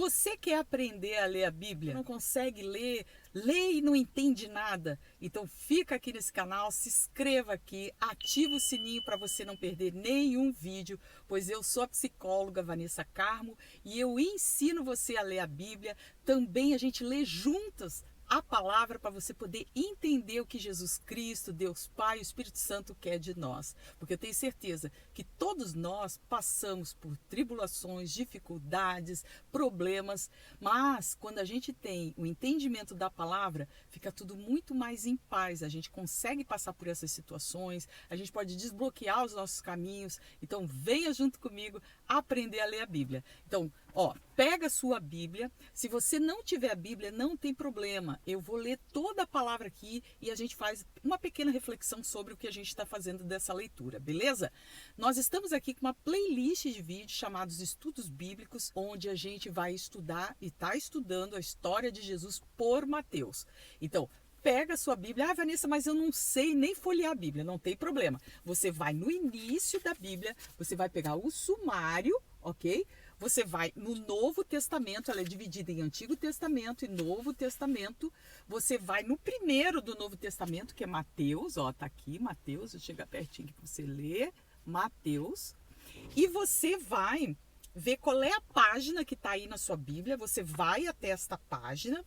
Você quer aprender a ler a Bíblia? Não consegue ler? Lê e não entende nada? Então fica aqui nesse canal, se inscreva aqui, ativa o sininho para você não perder nenhum vídeo, pois eu sou a psicóloga Vanessa Carmo e eu ensino você a ler a Bíblia. Também a gente lê juntas a palavra para você poder entender o que Jesus Cristo, Deus Pai e o Espírito Santo quer de nós. Porque eu tenho certeza que todos nós passamos por tribulações, dificuldades, problemas, mas quando a gente tem o entendimento da palavra, fica tudo muito mais em paz. A gente consegue passar por essas situações, a gente pode desbloquear os nossos caminhos. Então venha junto comigo aprender a ler a Bíblia. Então, pega a sua Bíblia. Se você não tiver a Bíblia, não tem problema. Eu vou ler toda a palavra aqui e a gente faz uma pequena reflexão sobre o que a gente está fazendo dessa leitura, beleza? Nós estamos aqui com uma playlist de vídeos chamados Estudos Bíblicos, onde a gente vai estudar e está estudando a história de Jesus por Mateus. Então, pega a sua Bíblia. Ah, Vanessa, mas eu não sei nem folhear a Bíblia. Não tem problema. Você vai no início da Bíblia, você vai pegar o sumário, ok? Você vai no Novo Testamento, ela é dividida em Antigo Testamento e Novo Testamento. Você vai no primeiro do Novo Testamento, que é Mateus, tá aqui, Mateus, eu chego pertinho aqui para você ler, Mateus. E você vai ver qual é a página que está aí na sua Bíblia, você vai até esta página.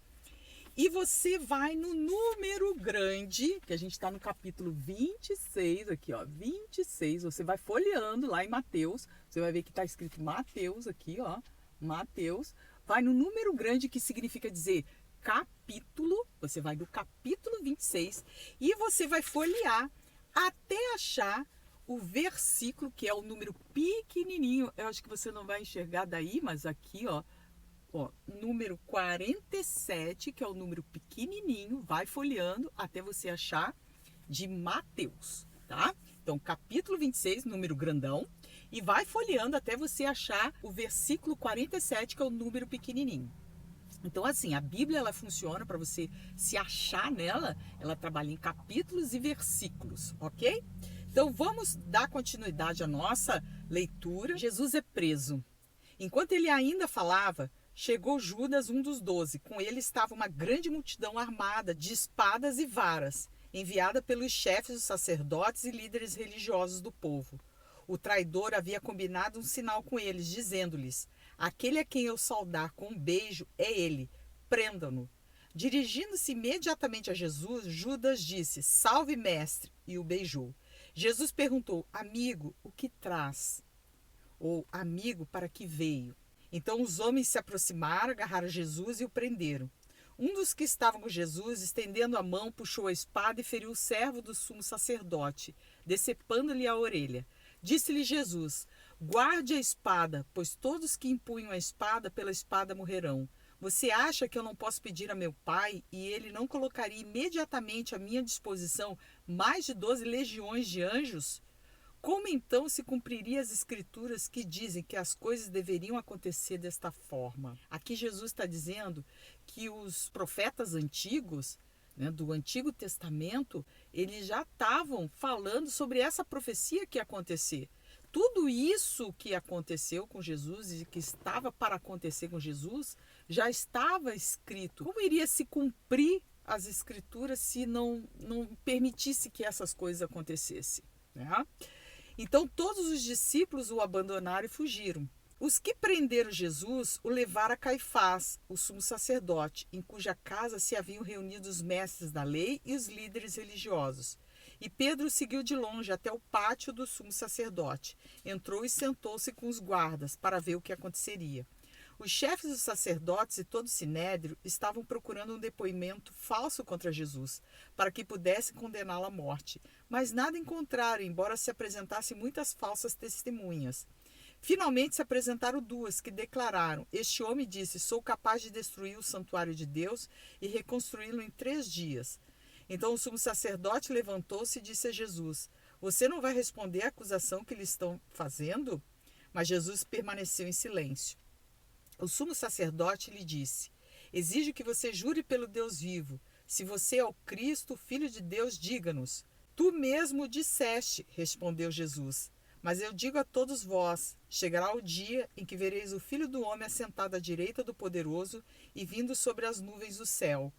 E você vai no número grande, que a gente está no capítulo 26, aqui 26, você vai folheando lá em Mateus, você vai ver que está escrito Mateus aqui, Mateus. Vai no número grande, que significa dizer capítulo, você vai do capítulo 26 e você vai folhear até achar o versículo, que é o número pequenininho. Eu acho que você não vai enxergar daí, mas aqui, número 47, que é o número pequenininho, vai folheando até você achar de Mateus, tá? Então, capítulo 26, número grandão, e vai folheando até você achar o versículo 47, que é o número pequenininho. Então, assim, a Bíblia, ela funciona para você se achar nela, ela trabalha em capítulos e versículos, ok? Então, vamos dar continuidade à nossa leitura. Jesus é preso. Enquanto ele ainda falava, chegou Judas, um dos 12. Com ele estava uma grande multidão armada de espadas e varas, enviada pelos chefes dos sacerdotes e líderes religiosos do povo. O traidor havia combinado um sinal com eles, dizendo-lhes: aquele a quem eu saudar com um beijo é ele, prendam-no. Dirigindo-se imediatamente a Jesus, Judas disse: salve, mestre, e o beijou. Jesus perguntou: amigo, o que traz? Ou amigo, para que veio? Então os homens se aproximaram, agarraram Jesus e o prenderam. Um dos que estavam com Jesus, estendendo a mão, puxou a espada e feriu o servo do sumo sacerdote, decepando-lhe a orelha. Disse-lhe Jesus: guarde a espada, pois todos que empunham a espada, pela espada morrerão. Você acha que eu não posso pedir a meu Pai e ele não colocaria imediatamente à minha disposição mais de 12 legiões de anjos? Como então se cumpriria as escrituras que dizem que as coisas deveriam acontecer desta forma? Aqui Jesus está dizendo que os profetas antigos, do Antigo Testamento, eles já estavam falando sobre essa profecia que ia acontecer. Tudo isso que aconteceu com Jesus e que estava para acontecer com Jesus já estava escrito. Como iria se cumprir as escrituras se não permitisse que essas coisas acontecessem, né? Então todos os discípulos o abandonaram e fugiram. Os que prenderam Jesus o levaram a Caifás, o sumo sacerdote, em cuja casa se haviam reunido os mestres da lei e os líderes religiosos. E Pedro seguiu de longe até o pátio do sumo sacerdote. Entrou e sentou-se com os guardas para ver o que aconteceria. Os chefes dos sacerdotes e todo o sinédrio estavam procurando um depoimento falso contra Jesus, para que pudesse condená-lo à morte. Mas nada encontraram, embora se apresentassem muitas falsas testemunhas. Finalmente se apresentaram duas, que declararam: este homem disse: sou capaz de destruir o santuário de Deus e reconstruí-lo em 3 dias. Então o sumo sacerdote levantou-se e disse a Jesus: você não vai responder à acusação que lhe estão fazendo? Mas Jesus permaneceu em silêncio. O sumo sacerdote lhe disse: exijo que você jure pelo Deus vivo. Se você é o Cristo, o Filho de Deus, diga-nos. Tu mesmo disseste, respondeu Jesus. Mas eu digo a todos vós, chegará o dia em que vereis o Filho do Homem assentado à direita do Poderoso e vindo sobre as nuvens do céu.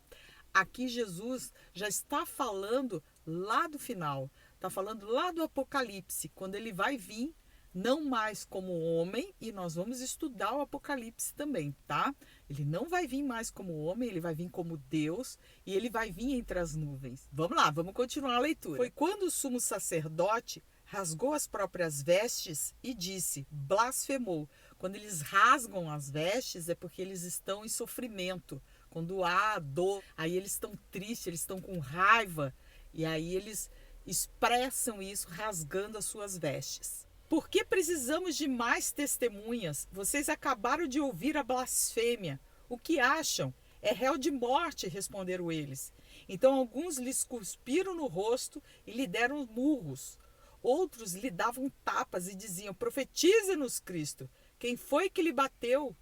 Aqui Jesus já está falando lá do final, está falando lá do Apocalipse, quando ele vai vir, não mais como homem, e nós vamos estudar o Apocalipse também, tá? Ele não vai vir mais como homem, ele vai vir como Deus, e ele vai vir entre as nuvens. Vamos lá, vamos continuar a leitura. Foi quando o sumo sacerdote rasgou as próprias vestes e disse, blasfemou. Quando eles rasgam as vestes é porque eles estão em sofrimento. Quando há dor, aí eles estão tristes, eles estão com raiva, e aí eles expressam isso rasgando as suas vestes. Por que precisamos de mais testemunhas? Vocês acabaram de ouvir a blasfêmia. O que acham? É réu de morte, responderam eles. Então alguns lhes cuspiram no rosto e lhe deram murros. Outros lhe davam tapas e diziam, profetiza-nos, Cristo. Quem foi que lhe bateu?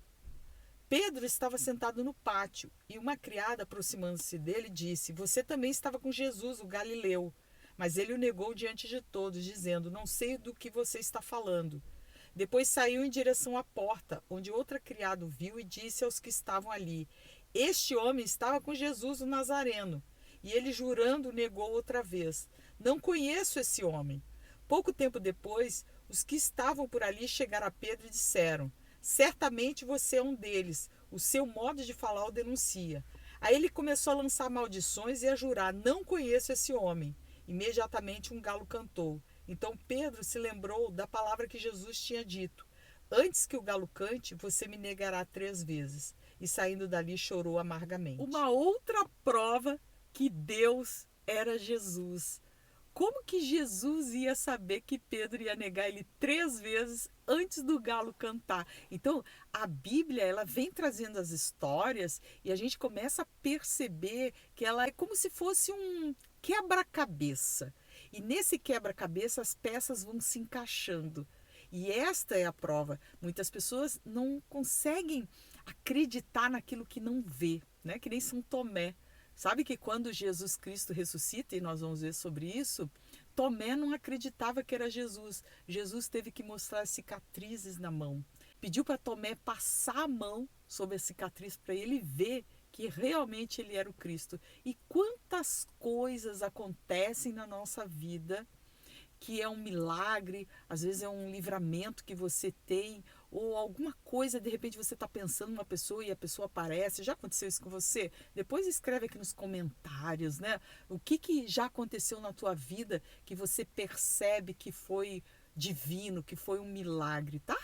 Pedro estava sentado no pátio e uma criada, aproximando-se dele, disse, você também estava com Jesus, o Galileu. Mas ele o negou diante de todos, dizendo, não sei do que você está falando. Depois saiu em direção à porta, onde outra criada o viu e disse aos que estavam ali, este homem estava com Jesus, o Nazareno. E ele, jurando, negou outra vez, não conheço esse homem. Pouco tempo depois, os que estavam por ali chegaram a Pedro e disseram, certamente você é um deles, o seu modo de falar o denuncia. Aí ele começou a lançar maldições e a jurar, não conheço esse homem. Imediatamente um galo cantou. Então Pedro se lembrou da palavra que Jesus tinha dito. Antes que o galo cante, você me negará 3 vezes. E saindo dali chorou amargamente. Uma outra prova que Deus era Jesus. Como que Jesus ia saber que Pedro ia negar ele 3 vezes antes do galo cantar? Então, a Bíblia, ela vem trazendo as histórias e a gente começa a perceber que ela é como se fosse um quebra-cabeça. E nesse quebra-cabeça as peças vão se encaixando. E esta é a prova. Muitas pessoas não conseguem acreditar naquilo que não vê, né? Que nem São Tomé. Sabe que quando Jesus Cristo ressuscita, e nós vamos ver sobre isso, Tomé não acreditava que era Jesus. Jesus teve que mostrar as cicatrizes na mão. Pediu para Tomé passar a mão sobre a cicatriz para ele ver que realmente ele era o Cristo. E quantas coisas acontecem na nossa vida que é um milagre, às vezes é um livramento que você tem, ou alguma coisa, de repente você está pensando numa pessoa e a pessoa aparece. Já aconteceu isso com você? Depois escreve aqui nos comentários, né? O que já aconteceu na tua vida que você percebe que foi divino, que foi um milagre, tá?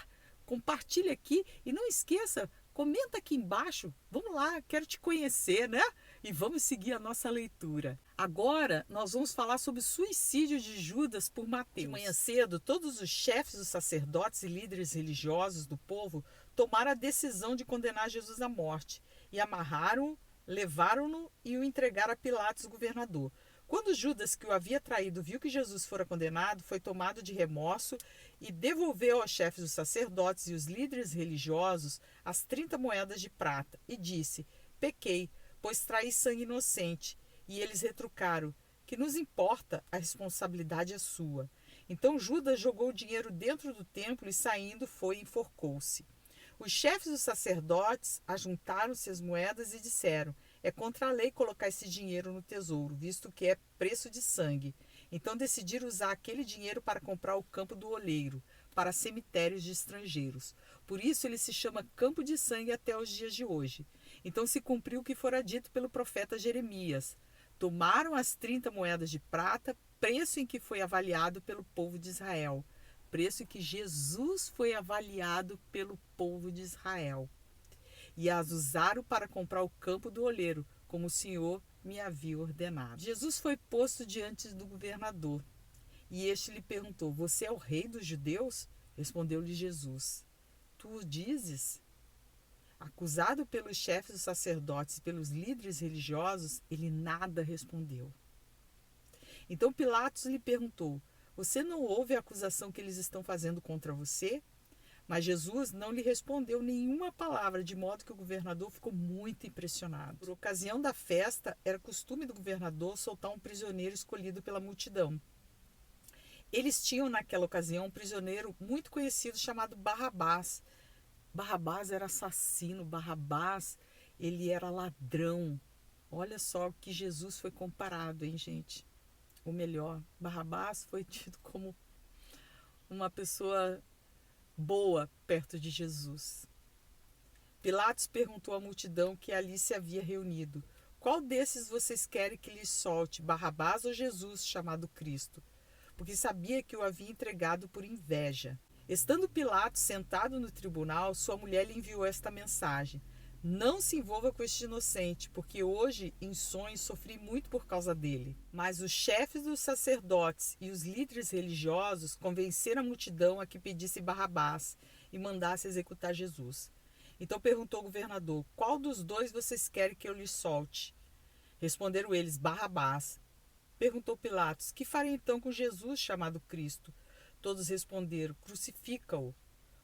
Compartilha aqui e não esqueça, comenta aqui embaixo. Vamos lá, quero te conhecer, né? E vamos seguir a nossa leitura. Agora, nós vamos falar sobre o suicídio de Judas por Mateus. De manhã cedo, todos os chefes dos sacerdotes e líderes religiosos do povo tomaram a decisão de condenar Jesus à morte. E amarraram-o, levaram-no e o entregaram a Pilatos, governador. Quando Judas, que o havia traído, viu que Jesus fora condenado, foi tomado de remorso e devolveu aos chefes dos sacerdotes e os líderes religiosos as 30 moedas de prata e disse, pequei, pois traí sangue inocente. E eles retrucaram, que nos importa, a responsabilidade é sua. Então Judas jogou o dinheiro dentro do templo e saindo foi e enforcou-se. Os chefes dos sacerdotes ajuntaram-se as moedas e disseram, é contra a lei colocar esse dinheiro no tesouro, visto que é preço de sangue. Então decidiram usar aquele dinheiro para comprar o campo do oleiro, para cemitérios de estrangeiros. Por isso ele se chama Campo de Sangue até os dias de hoje. Então se cumpriu o que fora dito pelo profeta Jeremias. Tomaram as 30 moedas de prata, preço em que foi avaliado pelo povo de Israel. Preço em que Jesus foi avaliado pelo povo de Israel. E as usaram para comprar o campo do oleiro, como o Senhor me havia ordenado. Jesus foi posto diante do governador. E este lhe perguntou, você é o rei dos judeus? Respondeu-lhe Jesus, tu o dizes? Acusado pelos chefes dos sacerdotes e pelos líderes religiosos, ele nada respondeu. Então Pilatos lhe perguntou, você não ouve a acusação que eles estão fazendo contra você? Mas Jesus não lhe respondeu nenhuma palavra, de modo que o governador ficou muito impressionado. Por ocasião da festa, era costume do governador soltar um prisioneiro escolhido pela multidão. Eles tinham naquela ocasião um prisioneiro muito conhecido chamado Barrabás. Barrabás era assassino, Barrabás, ele era ladrão. Olha só o que Jesus foi comparado, hein, gente? Ou melhor, Barrabás foi tido como uma pessoa boa perto de Jesus. Pilatos perguntou à multidão que ali se havia reunido: qual desses vocês querem que lhes solte, Barrabás ou Jesus, chamado Cristo? Porque sabia que o havia entregado por inveja. Estando Pilatos sentado no tribunal, sua mulher lhe enviou esta mensagem: não se envolva com este inocente, porque hoje, em sonhos, sofri muito por causa dele. Mas os chefes dos sacerdotes e os líderes religiosos convenceram a multidão a que pedisse Barrabás e mandasse executar Jesus. Então perguntou o governador: qual dos dois vocês querem que eu lhe solte? Responderam eles: Barrabás. Perguntou Pilatos: que farei então com Jesus, chamado Cristo? Todos responderam: crucifica-o.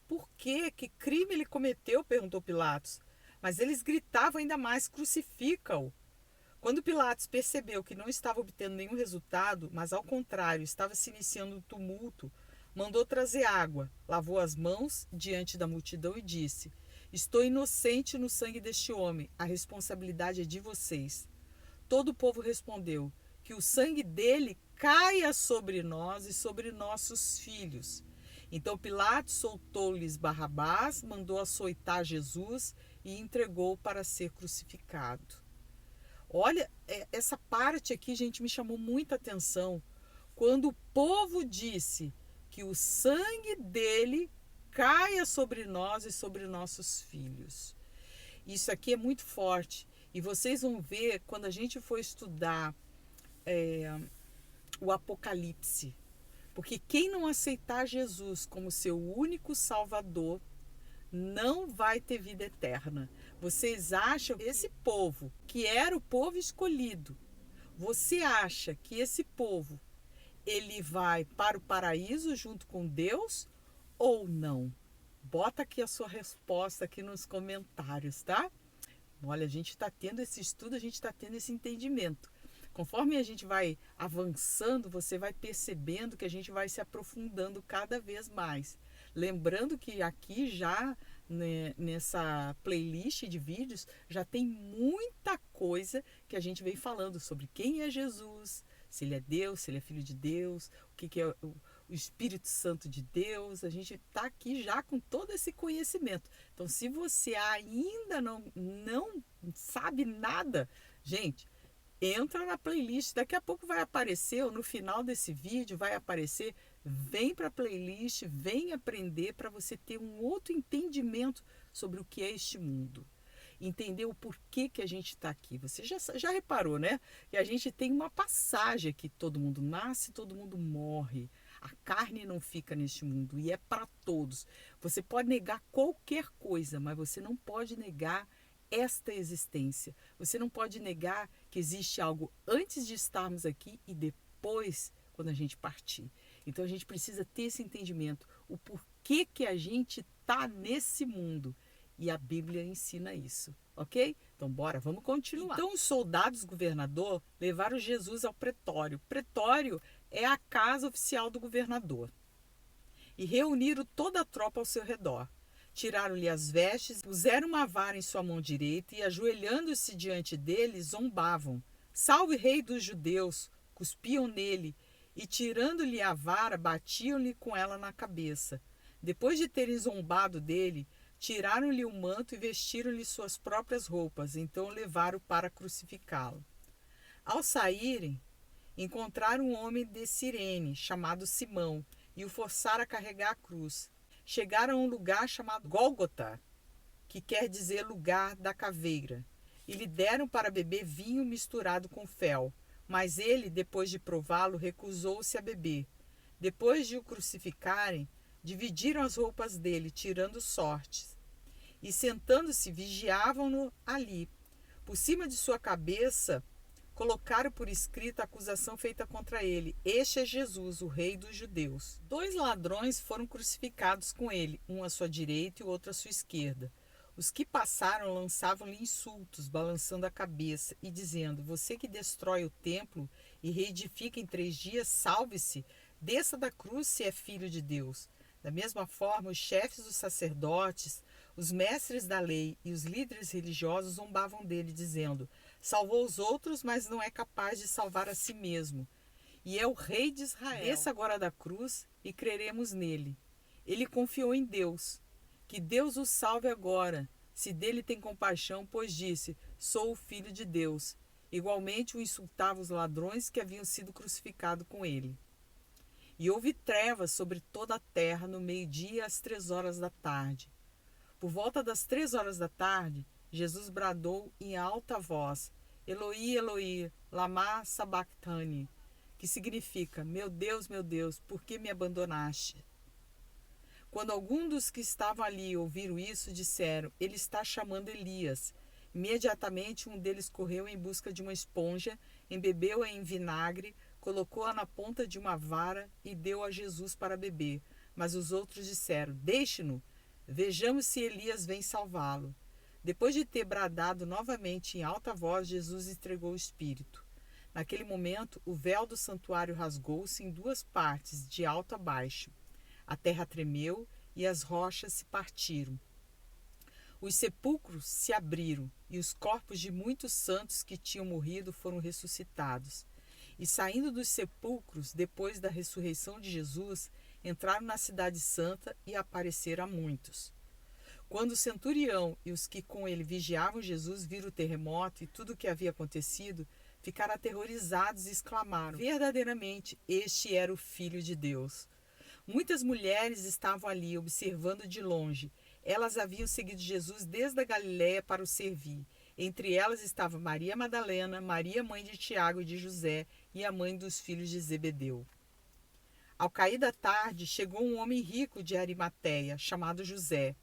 Por quê? Que crime ele cometeu? Perguntou Pilatos. Mas eles gritavam ainda mais: crucifica-o. Quando Pilatos percebeu que não estava obtendo nenhum resultado, mas ao contrário, estava se iniciando um tumulto, mandou trazer água, lavou as mãos diante da multidão e disse: estou inocente no sangue deste homem, a responsabilidade é de vocês. Todo o povo respondeu: que o sangue dele caia sobre nós e sobre nossos filhos. Então Pilatos soltou-lhes Barrabás, mandou açoitar Jesus e entregou para ser crucificado. Olha, essa parte aqui, gente, me chamou muita atenção. Quando o povo disse que o sangue dele caia sobre nós e sobre nossos filhos. Isso aqui é muito forte. E vocês vão ver quando a gente for estudar o Apocalipse. Porque quem não aceitar Jesus como seu único Salvador não vai ter vida eterna. Vocês acham que esse povo, que era o povo escolhido, você acha que esse povo, ele vai para o paraíso junto com Deus ou não? Bota aqui a sua resposta aqui nos comentários, tá? Olha, a gente está tendo esse estudo, a gente está tendo esse entendimento. Conforme a gente vai avançando, você vai percebendo que a gente vai se aprofundando cada vez mais. Lembrando que aqui já, né, nessa playlist de vídeos, já tem muita coisa que a gente vem falando sobre quem é Jesus, se ele é Deus, se ele é filho de Deus, o que é o Espírito Santo de Deus. A gente está aqui já com todo esse conhecimento. Então, se você ainda não sabe nada, gente, entra na playlist, daqui a pouco vai aparecer, ou no final desse vídeo vai aparecer, vem para a playlist, vem aprender para você ter um outro entendimento sobre o que é este mundo. Entender o porquê que a gente está aqui. Você já reparou, né? Que a gente tem uma passagem aqui, todo mundo nasce, todo mundo morre. A carne não fica neste mundo e é para todos. Você pode negar qualquer coisa, mas você não pode negar esta existência. Você não pode negar que existe algo antes de estarmos aqui e depois quando a gente partir. Então a gente precisa ter esse entendimento, o porquê que a gente está nesse mundo. E a Bíblia ensina isso, ok? Então bora, vamos continuar. Então os soldados governador levaram Jesus ao pretório. Pretório é a casa oficial do governador. E reuniram toda a tropa ao seu redor. Tiraram-lhe as vestes, puseram uma vara em sua mão direita e, ajoelhando-se diante dele, zombavam. Salve, rei dos judeus! Cuspiam nele e, tirando-lhe a vara, batiam-lhe com ela na cabeça. Depois de terem zombado dele, tiraram-lhe o manto e vestiram-lhe suas próprias roupas. Então o levaram para crucificá-lo. Ao saírem, encontraram um homem de Cirene, chamado Simão, e o forçaram a carregar a cruz. Chegaram a um lugar chamado Gólgota, que quer dizer lugar da caveira, e lhe deram para beber vinho misturado com fel. Mas ele, depois de prová-lo, recusou-se a beber. Depois de o crucificarem, dividiram as roupas dele, tirando sortes. E sentando-se, vigiavam-no ali. Por cima de sua cabeça, colocaram por escrito a acusação feita contra ele: este é Jesus, o rei dos judeus. 2 ladrões foram crucificados com ele, um à sua direita e o outro à sua esquerda. Os que passaram lançavam-lhe insultos, balançando a cabeça e dizendo: você que destrói o templo e reedifica em 3 dias, salve-se, Desça da cruz se é filho de Deus. Da mesma forma, os chefes dos sacerdotes, os mestres da lei e os líderes religiosos zombavam dele, dizendo: salvou os outros, mas não é capaz de salvar a si mesmo. E é o rei de Israel. Desça agora da cruz e creremos nele. Ele confiou em Deus. Que Deus o salve agora, se dele tem compaixão, pois disse: sou o filho de Deus. Igualmente o insultava os ladrões que haviam sido crucificados com ele. E houve trevas sobre toda a terra no meio-dia às 3 horas da tarde. Por volta das 3 horas da tarde, Jesus bradou em alta voz: Eloi, Eloi, lama sabachthani, que significa: meu Deus, por que me abandonaste? Quando alguns dos que estavam ali ouviram isso, disseram: ele está chamando Elias. Imediatamente um deles correu em busca de uma esponja, embebeu-a em vinagre, colocou-a na ponta de uma vara e deu a Jesus para beber. Mas os outros disseram: deixe-no, vejamos se Elias vem salvá-lo. Depois de ter bradado novamente em alta voz, Jesus entregou o Espírito. Naquele momento, o véu do santuário rasgou-se em 2 partes, de alto a baixo. A terra tremeu e as rochas se partiram. Os sepulcros se abriram e os corpos de muitos santos que tinham morrido foram ressuscitados. E saindo dos sepulcros, depois da ressurreição de Jesus, entraram na cidade santa e apareceram a muitos. Quando o centurião e os que com ele vigiavam Jesus viram o terremoto e tudo o que havia acontecido, ficaram aterrorizados e exclamaram: verdadeiramente, este era o Filho de Deus. Muitas mulheres estavam ali, observando de longe. Elas haviam seguido Jesus desde a Galiléia para o servir. Entre elas estava Maria Madalena, Maria, mãe de Tiago e de José, e a mãe dos filhos de Zebedeu. Ao cair da tarde, chegou um homem rico de Arimateia, chamado José,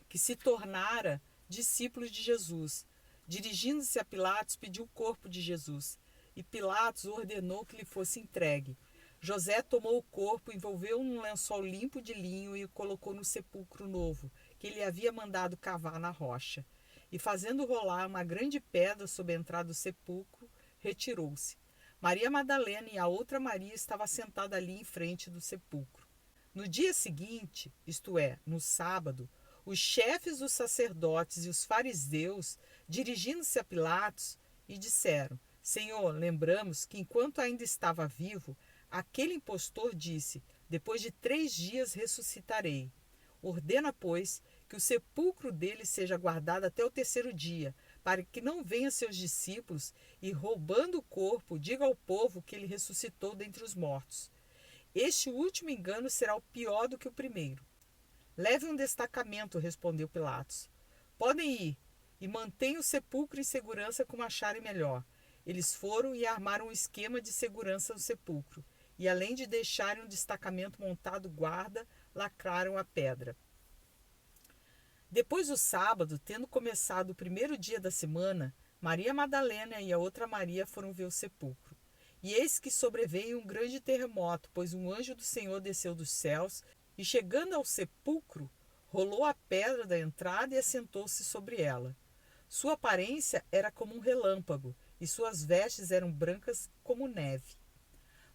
que se tornara discípulo de Jesus. Dirigindo-se a Pilatos, pediu o corpo de Jesus, e Pilatos ordenou que lhe fosse entregue. José tomou o corpo, envolveu-o num lençol limpo de linho e o colocou no sepulcro novo, que ele havia mandado cavar na rocha. E fazendo rolar uma grande pedra sob a entrada do sepulcro, retirou-se. Maria Madalena e a outra Maria estavam sentadas ali em frente do sepulcro. No dia seguinte, isto é, no sábado, os chefes dos sacerdotes e os fariseus, dirigindo-se a Pilatos, e disseram: Senhor, lembramos que enquanto ainda estava vivo, aquele impostor disse: depois de 3 dias ressuscitarei. Ordena, pois, que o sepulcro dele seja guardado até o 3º dia, para que não venham seus discípulos e, roubando o corpo, diga ao povo que ele ressuscitou dentre os mortos. Este último engano será o pior do que o primeiro. Leve um destacamento, respondeu Pilatos. Podem ir e mantenham o sepulcro em segurança como acharem melhor. Eles foram e armaram um esquema de segurança no sepulcro. E além de deixarem um destacamento montado guarda, lacraram a pedra. Depois do sábado, tendo começado o 1º dia da semana, Maria Madalena e a outra Maria foram ver o sepulcro. E eis que sobreveio um grande terremoto, pois um anjo do Senhor desceu dos céus e, chegando ao sepulcro, rolou a pedra da entrada e assentou-se sobre ela. Sua aparência era como um relâmpago e suas vestes eram brancas como neve.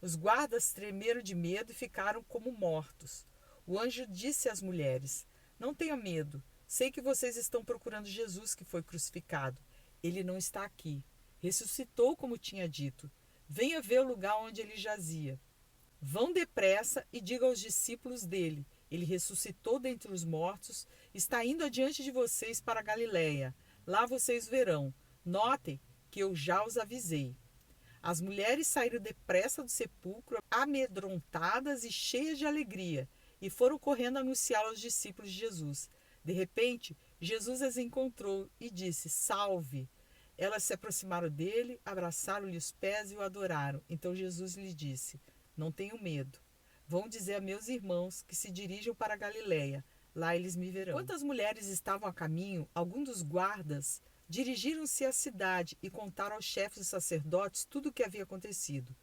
Os guardas tremeram de medo e ficaram como mortos. O anjo disse às mulheres: não tenham medo. Sei que vocês estão procurando Jesus que foi crucificado. Ele não está aqui. Ressuscitou como tinha dito. Venha ver o lugar onde ele jazia. Vão depressa e digam aos discípulos dele: ele ressuscitou dentre os mortos, está indo adiante de vocês para a Galiléia. Lá vocês verão. Notem que eu já os avisei. As mulheres saíram depressa do sepulcro, amedrontadas e cheias de alegria, e foram correndo anunciar aos discípulos de Jesus. De repente, Jesus as encontrou e disse: salve! Elas se aproximaram dele, abraçaram-lhe os pés e o adoraram. Então Jesus lhe disse: não tenham medo. Vão dizer a meus irmãos que se dirijam para a Galiléia. Lá eles me verão. Enquanto as mulheres estavam a caminho, alguns dos guardas dirigiram-se à cidade e contaram aos chefes dos sacerdotes tudo o que havia acontecido.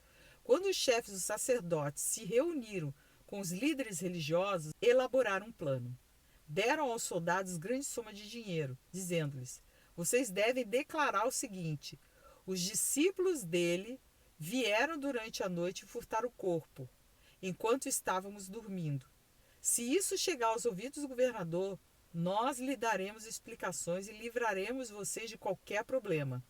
Quando os chefes dos sacerdotes se reuniram com os líderes religiosos, elaboraram um plano. Deram aos soldados grande soma de dinheiro, dizendo-lhes: vocês devem declarar o seguinte: os discípulos dele vieram durante a noite furtar o corpo. enquanto estávamos dormindo. Se isso chegar aos ouvidos do governador, nós lhe daremos explicações e livraremos vocês de qualquer problema.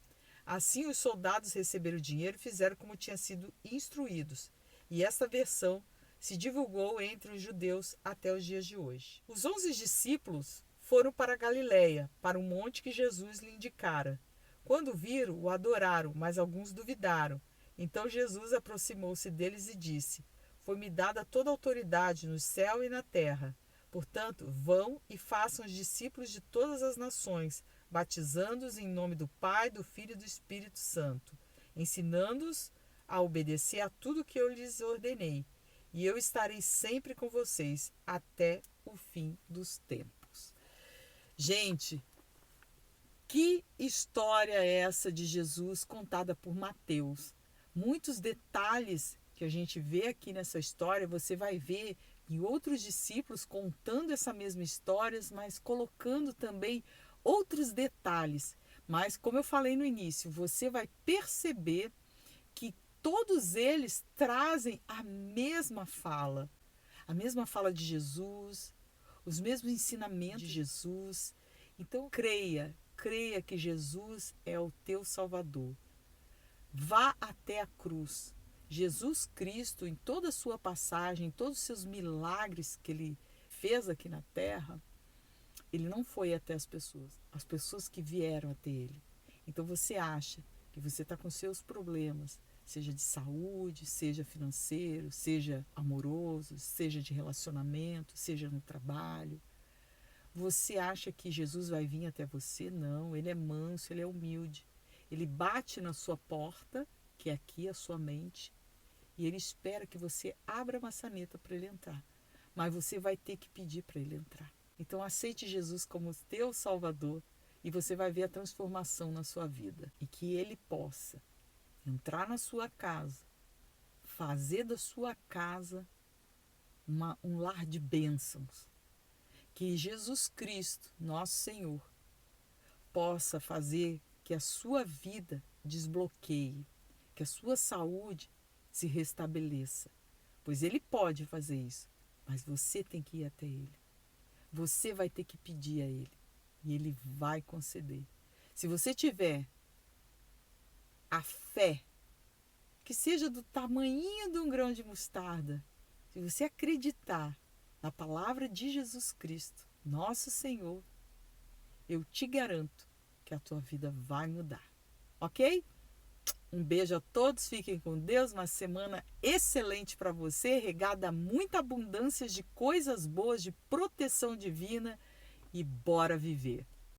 Assim, os soldados receberam o dinheiro e fizeram como tinham sido instruídos. E esta versão se divulgou entre os judeus até os dias de hoje. Os 11 discípulos foram para a Galiléia, para o monte que Jesus lhe indicara. Quando viram, o adoraram, mas alguns duvidaram. Então Jesus aproximou-se deles e disse: Foi-me dada toda a autoridade no céu e na terra. Portanto, vão e façam os discípulos de todas as nações, batizando-os em nome do Pai, do Filho e do Espírito Santo, ensinando-os a obedecer a tudo que eu lhes ordenei. E eu estarei sempre com vocês até o fim dos tempos. Gente, que história é essa de Jesus contada por Mateus? Muitos detalhes que a gente vê aqui nessa história, você vai ver em outros discípulos contando essa mesma história, mas colocando também outros detalhes. Mas, como eu falei no início, você vai perceber que todos eles trazem a mesma fala de Jesus, os mesmos ensinamentos de Jesus. Então, creia que Jesus é o teu Salvador. Vá até a cruz. Jesus Cristo, em toda a sua passagem, em todos os seus milagres que ele fez aqui na terra, ele não foi até as pessoas que vieram até ele. Então você acha que você está com seus problemas, seja de saúde, seja financeiro, seja amoroso, seja de relacionamento, seja no trabalho. Você acha que Jesus vai vir até você? Não, ele é manso, ele é humilde. Ele bate na sua porta, que é aqui a sua mente, e ele espera que você abra a maçaneta para ele entrar. Mas você vai ter que pedir para ele entrar. Então aceite Jesus como teu Salvador e você vai ver a transformação na sua vida. E que ele possa entrar na sua casa, fazer da sua casa um lar de bênçãos. Que Jesus Cristo, nosso Senhor, possa fazer que a sua vida desbloqueie, que a sua saúde se restabeleça. Pois ele pode fazer isso, mas você tem que ir até ele. Você vai ter que pedir a ele e ele vai conceder. Se você tiver a fé, que seja do tamanhinho de um grão de mostarda, se você acreditar na palavra de Jesus Cristo, nosso Senhor, eu te garanto que a tua vida vai mudar. Ok? Um beijo a todos, fiquem com Deus, uma semana excelente para você, regada a muita abundância de coisas boas, de proteção divina, e bora viver.